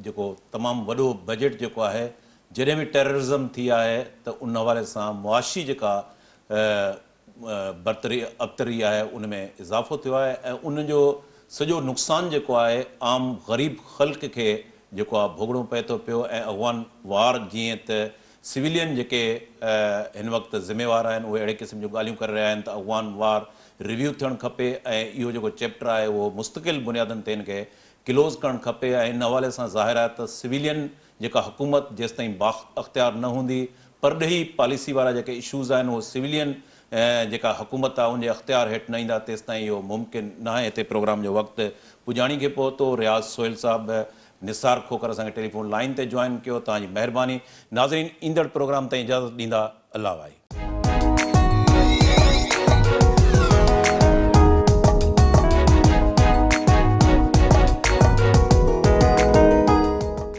S1: जेको तमामु वॾो बजट जेको आहे, जॾहिं बि टेररिज़म थी आहे त उन हवाले सां मुआशी जेका बरतरी अबतरी आहे उन में इज़ाफ़ो थियो आहे ऐं उनजो सॼो नुक़सानु जेको आहे आम ग़रीब ख़ल्क़ खे जेको आहे भोगणो पए थो पियो। ऐं अफ़गान वार जीअं त सिविलियन जेके हिन वक़्तु ज़िम्मेवार आहिनि उहे अहिड़े क़िस्म जूं ॻाल्हियूं करे रहिया आहिनि त अफ़गान वार रिव्यू थियणु खपे ऐं इहो जेको चैप्टर आहे उहो मुस्तक़िल बुनियादनि ते हिनखे क्लोज़ करणु खपे। ऐं इन हवाले सां ज़ाहिर आहे त सिविलियन जेका हुकूमत जेसिताईं बाख़्तियार न हूंदी, परॾेही पॉलिसी वारा जेके इशूज़ आहिनि उहे सिविलियन जेका हुकूमत आहे उनजे अख़्तियार हेठि न ईंदा, तेसिताईं इहो मुमकिन न आहे। हिते प्रोग्राम जो वक़्तु पुॼाणी खे पहुतो। रियाज़ सोहेल साहिबु निसार खोखर असांखे टेलीफोन लाइन ते जॉइन कयो, तव्हांजी महिरबानी। नाज़रीन, ईंदड़ प्रोग्राम ताईं इजाज़त ॾींदा, अल्लाह भाई।